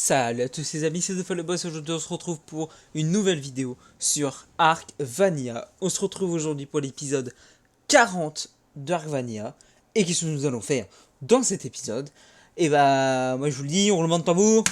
Salut à tous les amis, c'est TheFallowBoss. Aujourd'hui on se retrouve pour une nouvelle vidéo sur Ark Vanilla. On se retrouve aujourd'hui pour l'épisode 40 d'Ark Vanilla. Et qu'est-ce que nous allons faire dans cet épisode? Et bah moi je vous le dis, on roulement de tambour.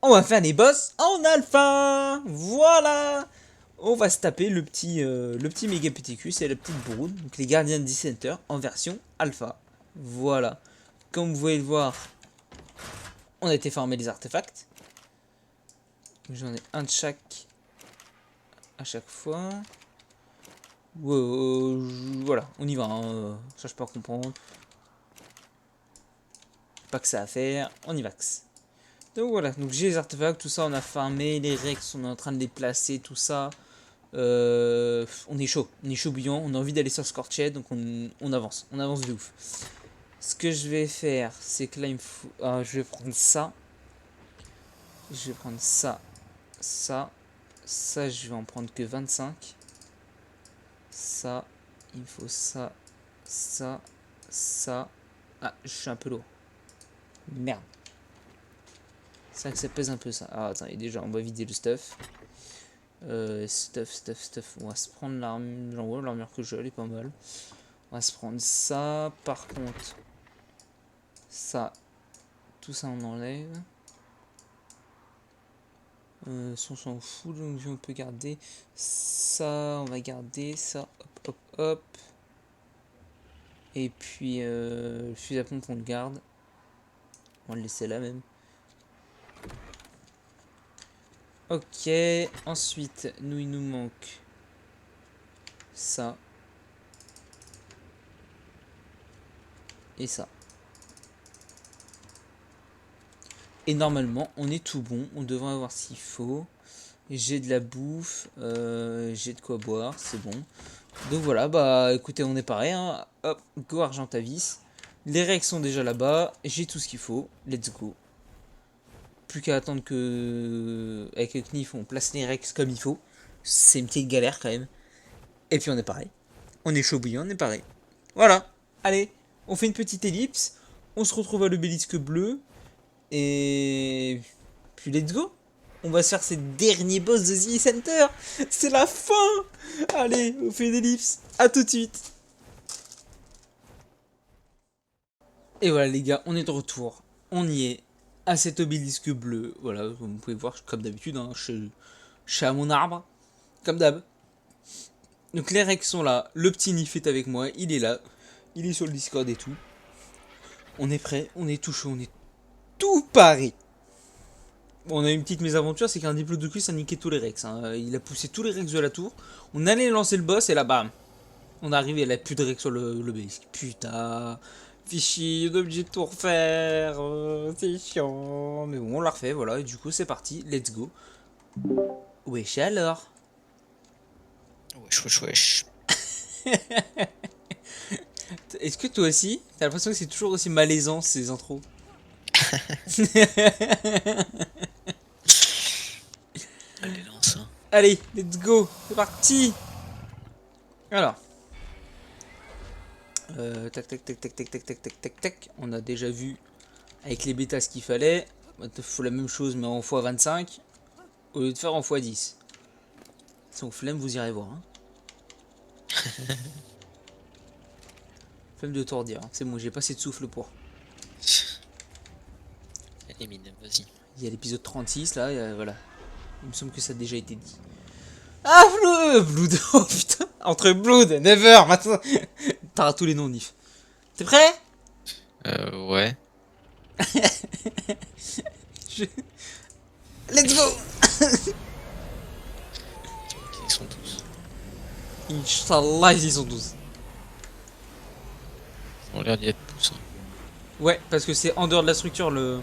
On va faire les boss en alpha. Voilà. On va se taper le petit Megapithecus et la petite Brood, donc les gardiens de Dissenter en version alpha. Voilà. Comme vous pouvez le voir, on a été farmer les artefacts. J'en ai un de chaque à chaque fois. Voilà, on y va. Hein. Ça, je peux pas comprendre. Pas que ça à faire. On y va. Donc voilà, donc j'ai les artefacts, tout ça, on a farmé. Les Rex, on est en train de les placer, tout ça. On est chaud bouillant. On a envie d'aller sur Scorched, donc on avance. On avance de ouf. Ce que je vais faire, c'est que là, il me faut. Ah, je vais prendre ça. Je vais prendre ça. Ça. Ça, je vais en prendre que 25. Ça, il me faut ça, ça, ça. Ah, je suis un peu lourd. Merde. C'est vrai que ça pèse un peu ça. Ah, attends, et déjà, on va vider le stuff. Stuff. On va se prendre l'armure. L'armure que j'ai, elle est pas mal. On va se prendre ça. Par contre, ça, tout ça, on enlève. Ça, on s'en fout, donc on peut garder ça. On va garder ça. Hop. Et puis, le fusil à pompe, on le garde. On va le laisser là même. Ok, ensuite, il nous manque ça. Et ça. Et normalement, on est tout bon. On devrait avoir ce qu'il faut. J'ai de la bouffe. J'ai de quoi boire. C'est bon. Donc voilà, bah écoutez, on est pareil. Hein. Hop, go Argentavis. Les Rex sont déjà là-bas. J'ai tout ce qu'il faut. Let's go. Plus qu'à attendre que avec le Knif on place les Rex comme il faut. C'est une petite galère quand même. Et puis on est pareil. On est chaud bouillant, on est pareil. Voilà. Allez, on fait une petite ellipse. On se retrouve à l'obélisque bleu. Et puis let's go. On va se faire ces derniers boss de The Center. C'est la fin. Allez, on fait une ellipse. À tout de suite. Et voilà les gars, on est de retour. On y est. À cet obélisque bleu. Voilà, comme vous pouvez voir, comme d'habitude, hein, je suis à mon arbre. Comme d'hab. Donc les Rex sont là. Le petit Nif est avec moi. Il est là. Il est sur le Discord et tout. On est prêt. On est tout chaud. On est tout paré. Bon, on a une petite mésaventure, c'est qu'un Diplodocus a niqué tous les Rex. Hein. Il a poussé tous les Rex de la tour. On allait lancer le boss et là, bam. On arrive et il n'y a plus de Rex sur l'obélisque. Putain. Fichier, on est obligé de tout refaire. C'est chiant. Mais bon, on l'a refait, voilà. Et du coup, c'est parti. Let's go. Wesh alors. Wesh. Est-ce que toi aussi, t'as l'impression que c'est toujours aussi malaisant ces intros? Allez, lance. Hein. Allez, let's go. C'est parti. Alors. Tac. On a déjà vu avec les bêtas ce qu'il fallait. Il faut la même chose mais en x25 au lieu de faire en x10. Sans flemme, vous irez voir. Hein. Flemme de tordir. Hein. C'est bon, j'ai pas assez de souffle pour. Élimine, vas-y. Il y a l'épisode 36 là, voilà. Il me semble que ça a déjà été dit. Ah, Blood. Oh putain. Entre Blood et Never, maintenant. T'auras tous les noms, Nif. T'es prêt? Ouais. Let's go. Ils sont tous. Inch'Allah, ils y sont tous. Ils ont l'air d'y être tous. Hein. Ouais, parce que c'est en dehors de la structure le.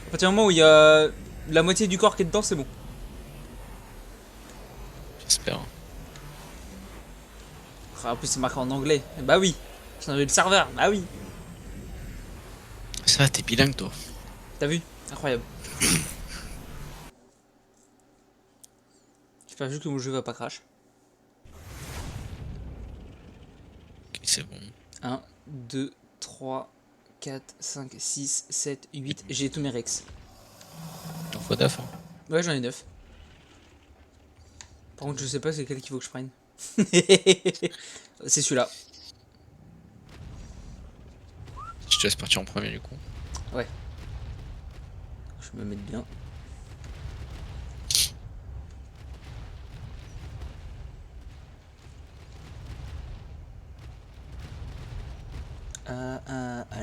À partir du moment où il y a la moitié du corps qui est dedans, c'est bon. J'espère. Hein. En plus, c'est marqué en anglais. Bah oui. J'ai changé le serveur. Bah oui. Ça, t'es bilingue, toi. T'as vu? Incroyable. J'espère juste que mon jeu va pas crash. Ok, c'est bon. 1, 2, 3, 4, 5, 6, 7, 8. J'ai tous mes Rex. T'en faut daf. Hein. Ouais, j'en ai 9. Par contre, je sais pas c'est quel qu'il faut que je prenne. C'est celui-là. Je te laisse partir en premier du coup. Ouais. Je vais me mettre bien.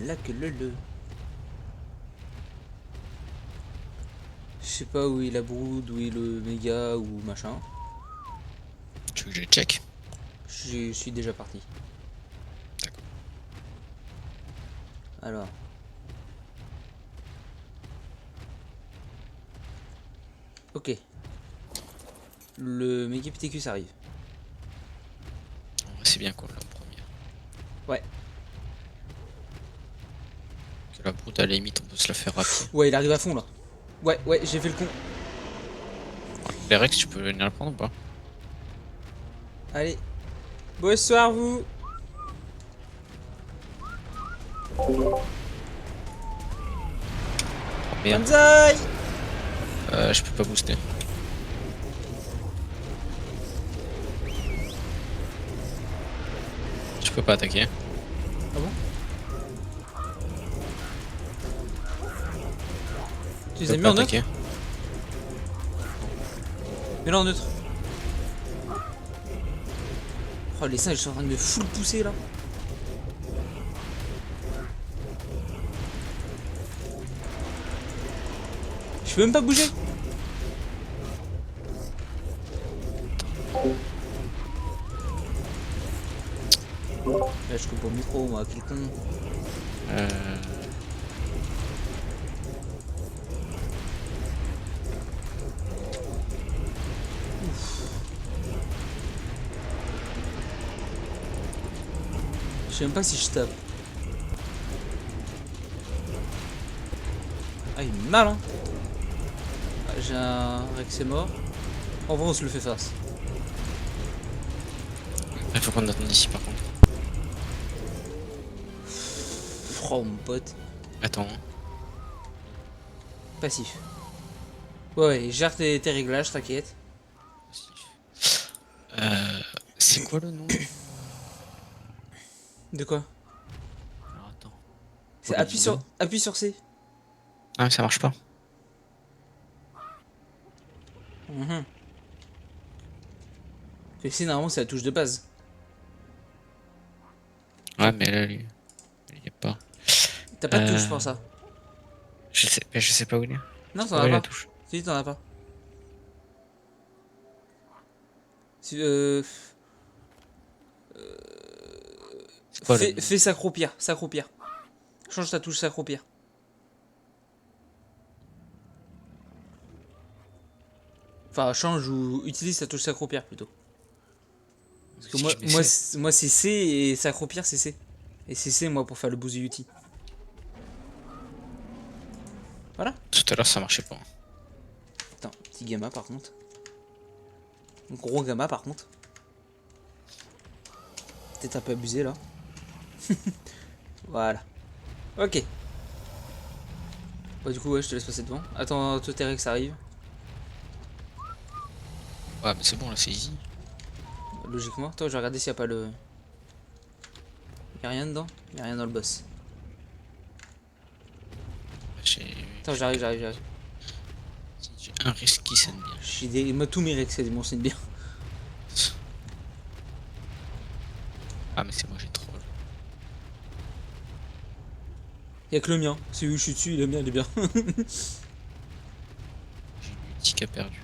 Là que le. Je sais pas où est la brood, où est le méga ou machin. Tu veux que je check? Je suis déjà parti. D'accord. Alors. Ok. Le méga PTQ ça arrive. C'est bien qu'on l'a en première. Ouais. Que la brute à la limite on peut se la faire rapide. Ouais, il arrive à fond là. Ouais, j'ai fait le con. Les Rex tu peux venir la prendre ou pas? Allez. Bonsoir vous. Oh, merde. Banzai. Je peux pas booster. Je peux pas attaquer. Ah bon? Tu les Je as peux mis pas en neutre? attaquer. Mais là en neutre. Oh les singes sont en train de me full pousser là. Je peux même pas bouger. Là je coupe au micro moi, quel con. Je sais même pas si je tape. Ah il est mal hein. Ah, j'ai un Rex est mort. En vrai on se le fait face. Il faut qu'on attende ici par contre. Oh mon pote. Attends. Passif. Ouais, gère tes réglages, t'inquiète. C'est quoi le nom? De quoi? Alors attends. C'est appuie sur C. Ah mais ça marche pas. Mhm. Et C normalement c'est la touche de base. Ouais mais là il y a pas. T'as pas de touche pour ça. Je sais pas où il est. Non, C'est t'en pas où as est la pas. touche. Si, t'en as pas. Si, C'est quoi le nom? fais s'accroupir, s'accroupir. Change ta touche s'accroupir. Enfin, change ou utilise ta touche s'accroupir plutôt. Parce que Si moi, je mets moi, C. moi c'est C et s'accroupir c'est C. Et c'est C moi pour faire le boost de UT. Voilà. Tout à l'heure ça marchait pas. Attends, petit gamma par contre. Gros gamma par contre. Peut-être un peu abusé là. Voilà. Ok. Bah du coup ouais je te laisse passer devant. Attends, toi Terex arrive. Ouais mais c'est bon là c'est easy. Logiquement. Toi je vais regarder s'il n'y a pas le... Y'a rien dedans? Y'a rien dans le boss. J'ai Attends j'arrive. un risque qui sonne bien. J'ai des... Moi tous mes Rex c'est bon c'est bien. Ah mais c'est moi j'ai troll. Y'a que le mien. C'est où je suis dessus, le mien il est bien. J'ai eu petit qui a perdu.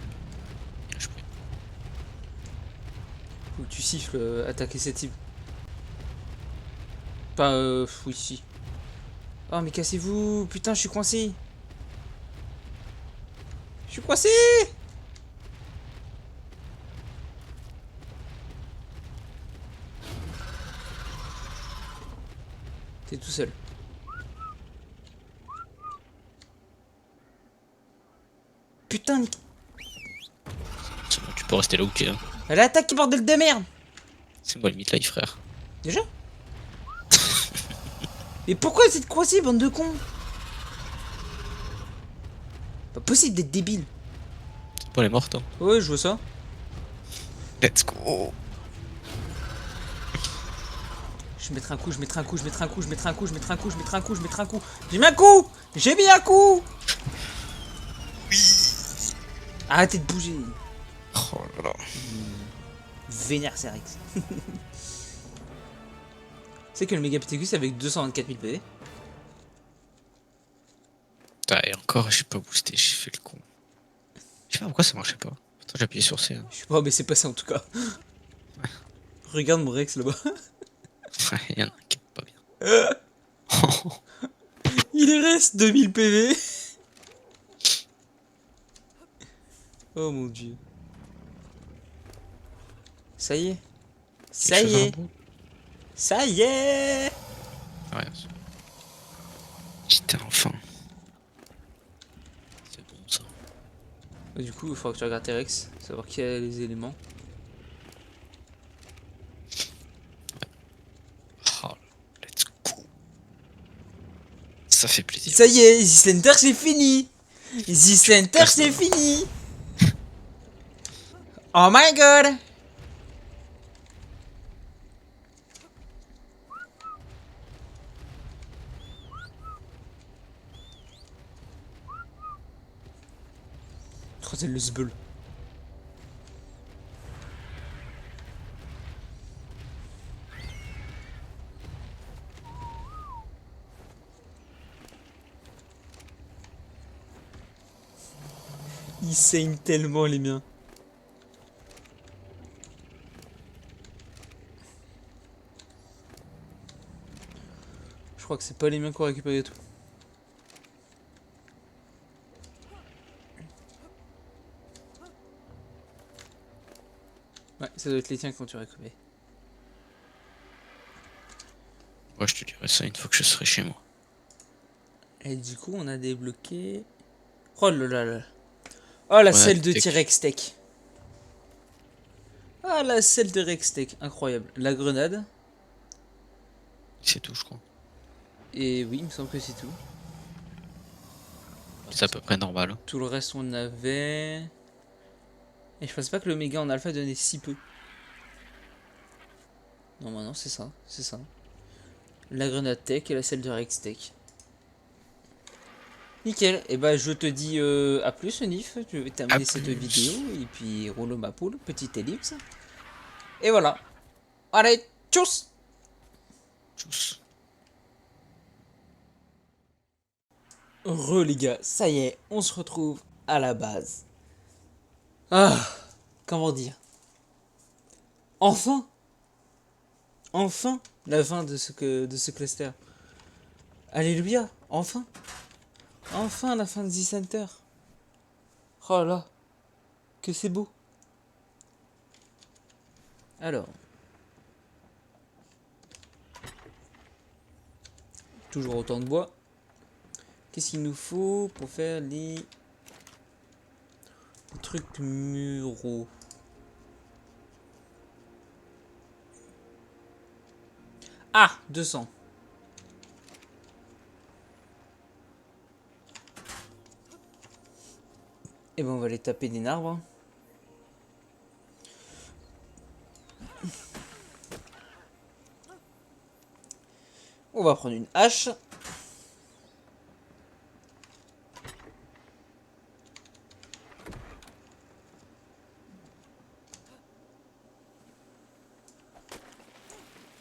Bien joué. Faut que tu siffles attaquer cette cible. Pas oui si. Oh mais cassez-vous. Putain je suis coincé. Je suis coincé. T'es tout seul. Putain, C'est bon, tu peux rester là où tu es. Hein. elle attaque, bordel de merde. C'est moi le mid-life frère. Déjà. Mais pourquoi vous êtes coincés, bande de cons? Pas possible d'être débile. C'est pas les morts, toi. Ouais, je vois ça. Let's go. Je mettrai un coup, je mettrai un coup, je mettrai un coup, je mettrai un coup, je mettrai un coup, je mettrai un coup, je mettrai un coup. J'ai mis un coup. J'ai mis un coup. Oui. Arrêtez de bouger. Oh là là. Vénère Cerex. Tu sais que le méga PTQ c'est avec 224 000 PV. Putain, et encore, j'ai pas boosté, j'ai fait le con. Je sais pas pourquoi ça marchait pas. Pourtant, j'ai appuyé sur C. Je sais pas, mais c'est passé en tout cas. Regarde mon Rex là-bas. Ouais, y'en a un qui est pas bien. Il reste 2000 PV. Oh mon dieu. Ça y est. Ça y est. Ça y est. Ouais. Putain, enfin. C'est bon ça. Du coup, il faudra que tu regardes tes Rex, savoir qui a les éléments. Oh, let's go. Ça fait plaisir. Ça y est, Easy Center c'est fini. Easy Center c'est fini. Oh my god. Oh, c'est le zbeul. Ils saignent tellement les miens. Je crois que c'est pas les miens qu'on a récupéré tout. Ouais, ça doit être les tiens quand tu récupères. Ouais, je te dirai ça une fois que je serai chez moi. Et du coup, on a débloqué. Oh là là là. Oh la selle de T-Rex Tech. Ah la selle de Rex Tech, incroyable. La grenade. C'est tout, je crois. Et oui, il me semble que c'est tout. C'est à peu près normal. Hein. Tout le reste, on avait. Et je pense pas que le méga en alpha donnait si peu. Non, bah non, c'est ça, c'est ça. La grenade tech et la selle de Rex Tech. Nickel, et bah je te dis à plus Nif, je vais terminer cette vidéo et puis roule ma poule, petite ellipse. Et voilà. Allez, tchuss. Tchuss. Les gars, ça y est, on se retrouve à la base. Ah, comment dire. Enfin. Enfin la fin de ce cluster. Alléluia, enfin. Enfin la fin de The Center. Oh là, que c'est beau. Alors. Toujours autant de bois. Qu'est-ce qu'il nous faut pour faire les trucs muraux? Ah, 200. Et ben on va les taper des arbres. On va prendre une hache.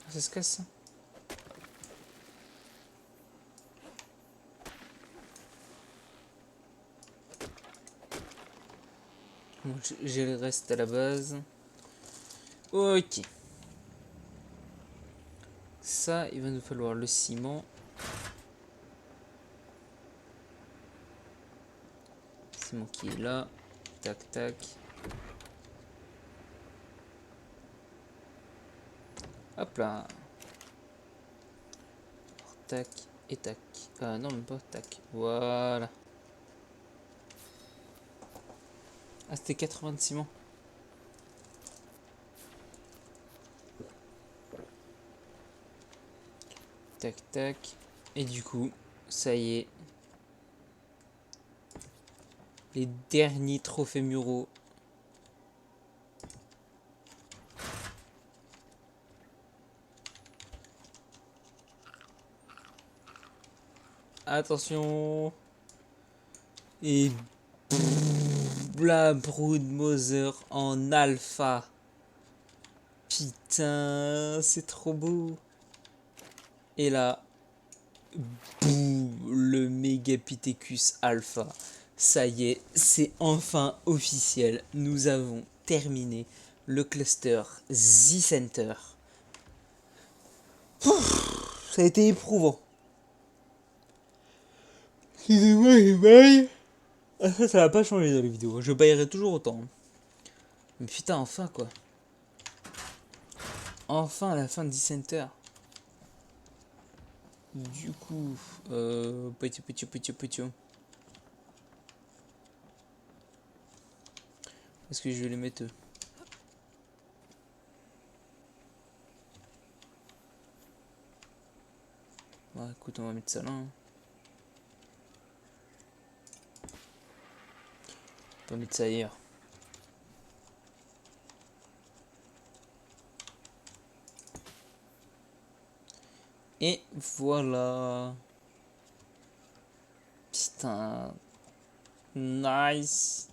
Ça se casse ça. Bon, j'ai le reste à la base. Ok. Ça, il va nous falloir le ciment. Ciment qui est là. Tac, tac. Hop là. Tac et tac. Ah non, même pas. Tac. Voilà. Ah, c'était 80 de ciment. Tac, tac. Et du coup, ça y est. Les derniers trophées muraux. Attention. Et la Broodmother en alpha. Putain, c'est trop beau. Et là, boum, le Megapithecus alpha. Ça y est, c'est enfin officiel. Nous avons terminé le cluster Z-Center. Ça a été éprouvant. Excusez-moi, je baille. Ah, ça va pas changer dans les vidéos. Je baillerai toujours autant. Mais putain, enfin quoi. Enfin la fin de Z-Center. Du coup, petit. Est-ce que je vais les mettre Ouais, écoute, on va mettre ça là. Hein. On va mettre ça ailleurs. Et voilà. Putain. Nice.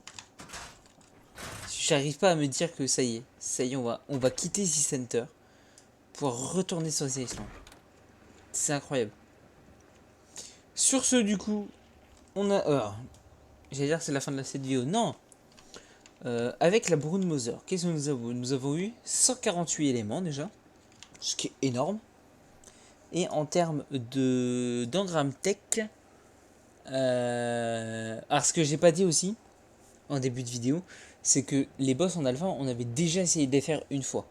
J'arrive pas à me dire que ça y est, on va quitter Z-Center pour retourner sur The Island. C'est incroyable. Sur ce, du coup, on a. J'allais dire que c'est la fin de cette vidéo. Non. Avec la Broodmother, qu'est-ce que nous avons? Nous avons eu 148 éléments déjà, ce qui est énorme. Et en termes d'engramme tech, alors ce que j'ai pas dit aussi en début de vidéo, c'est que les boss en alpha, on avait déjà essayé de les faire une fois.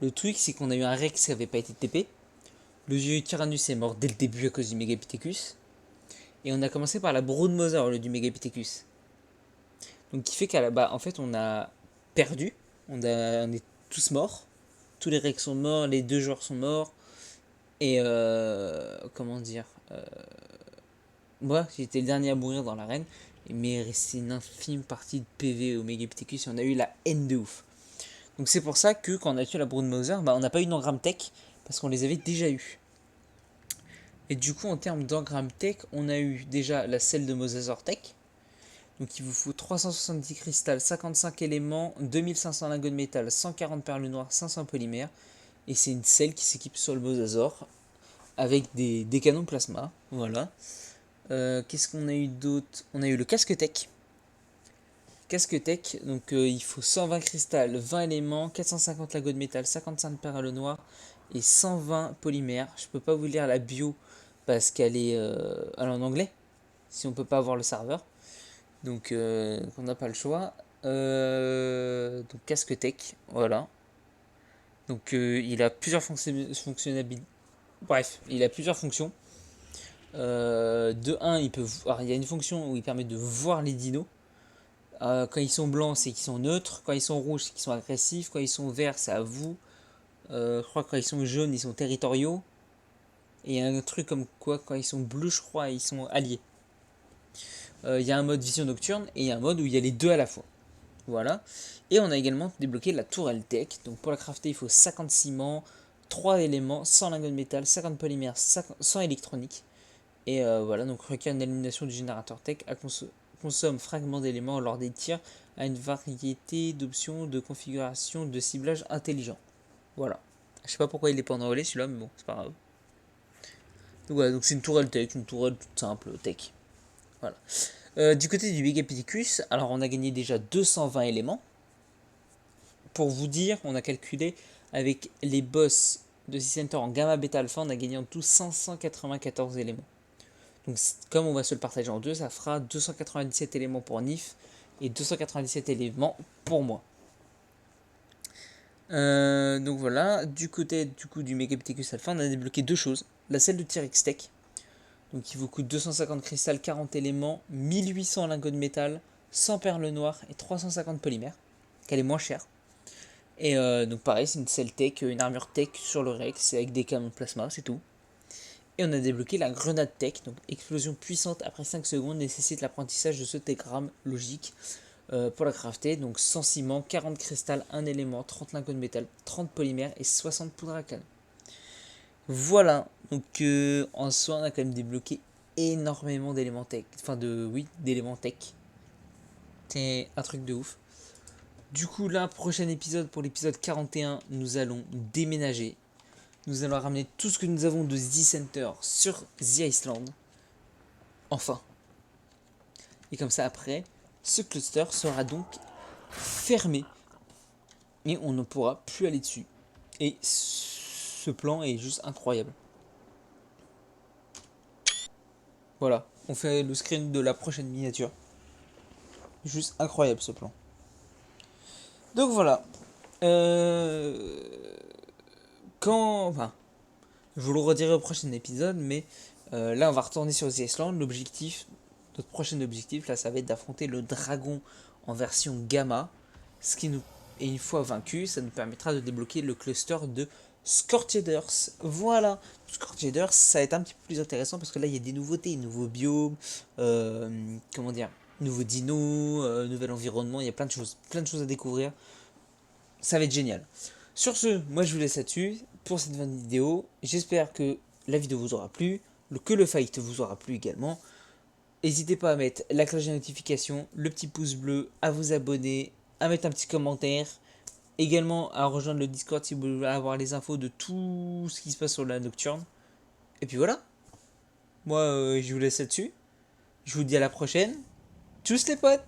Le truc, c'est qu'on a eu un Rex qui avait pas été TP. Le vieux Tyrannus est mort dès le début à cause du Megapithecus. Et on a commencé par la Broodmother au lieu du Megapithecus. Donc qui fait qu'à la bas, en fait, on a perdu. On est tous morts. Tous les Rex sont morts, les 2 joueurs sont morts. Et comment dire moi, j'étais le dernier à mourir dans l'arène. Mais il restait une infime partie de PV au Megapithecus et on a eu la haine de ouf. Donc c'est pour ça que quand on a tué la Broodmother, on n'a pas eu d'engramme tech parce qu'on les avait déjà eu. Et du coup, en termes d'engramme tech, on a eu déjà la selle de Mosasaur Tech. Donc il vous faut 370 cristal, 55 éléments, 2500 lingots de métal, 140 perles noires, 500 polymères. Et c'est une selle qui s'équipe sur le Mosasaur avec des canons plasma. Voilà. Qu'est-ce qu'on a eu d'autre? On a eu le casque tech. Casque tech, donc il faut 120 cristal, 20 éléments, 450 lingots de métal, 55 perles noires et 120 polymères. Je peux pas vous lire la bio parce qu'elle est en anglais, si on peut pas avoir le serveur. Donc on n'a pas le choix. Donc casque tech, voilà. Donc il a plusieurs fonctionnalités. Bref, il a plusieurs fonctions. De 1, il y a une fonction où il permet de voir les dinos. Quand ils sont blancs, c'est qu'ils sont neutres. Quand ils sont rouges, c'est qu'ils sont agressifs. Quand ils sont verts, c'est à vous. Je crois que quand ils sont jaunes, ils sont territoriaux. Et un truc comme quoi, quand ils sont bleus, je crois, ils sont alliés. Il y a un mode vision nocturne et il y a un mode où il y a les deux à la fois. Voilà. Et on a également débloqué la tourelle tech. Donc pour la crafter, il faut 50 ciments, 3 éléments, 100 lingots de métal, 50 polymères, 100 électroniques. Et voilà, donc requiert une élimination du générateur tech, consomme fragments d'éléments lors des tirs, à une variété d'options de configuration de ciblage intelligent. Voilà. Je sais pas pourquoi il est pas en anglais celui-là, mais bon, c'est pas grave. Donc voilà, donc c'est une tourelle tech, une tourelle toute simple tech. Voilà. Du côté du Megapithecus, alors on a gagné déjà 220 éléments. Pour vous dire, on a calculé avec les boss de C-Center en gamma beta alpha, on a gagné en tout 594 éléments. Donc comme on va se le partager en deux, ça fera 297 éléments pour Nif et 297 éléments pour moi. Donc voilà, du côté du Megapithecus Alpha, on a débloqué deux choses. La selle de T-Rex Tech, donc qui vous coûte 250 cristal, 40 éléments, 1800 lingots de métal, 100 perles noires et 350 polymères, qu'elle est moins chère. Et donc pareil, c'est une selle tech, une armure tech sur le Rex avec des canons de plasma, c'est tout. Et on a débloqué la grenade tech, donc explosion puissante après 5 secondes, nécessite l'apprentissage de ce télégramme logique pour la crafter. Donc 100 ciment, 40 cristal, 1 élément, 30 lingots de métal, 30 polymères et 60 poudres à canon. Voilà, donc en soi on a quand même débloqué énormément d'éléments tech, d'éléments tech. C'est un truc de ouf. Du coup là, prochain épisode, pour l'épisode 41, nous allons déménager. Nous allons ramener tout ce que nous avons de The Center sur The Island. Enfin. Et comme ça après, ce cluster sera donc fermé. Et on ne pourra plus aller dessus. Et ce plan est juste incroyable. Voilà, on fait le screen de la prochaine miniature. Juste incroyable ce plan. Donc voilà. Enfin, je vous le redirai au prochain épisode, mais là on va retourner sur The Island. Notre prochain objectif, là, ça va être d'affronter le dragon en version gamma. Et une fois vaincu, ça nous permettra de débloquer le cluster de Scorcheders. Voilà. Scorcheders, ça va être un petit peu plus intéressant parce que là, il y a des nouveautés, nouveaux biomes, comment dire, nouveaux dinos, nouvel environnement. Il y a plein de choses à découvrir. Ça va être génial. Sur ce, moi je vous laisse là-dessus pour cette vidéo. J'espère que la vidéo vous aura plu, que le fight vous aura plu également. N'hésitez pas à mettre la cloche de notification, le petit pouce bleu, à vous abonner, à mettre un petit commentaire. Également à rejoindre le Discord si vous voulez avoir les infos de tout ce qui se passe sur la Nocturne. Et puis voilà. Moi je vous laisse là-dessus. Je vous dis à la prochaine. Tchuss les potes!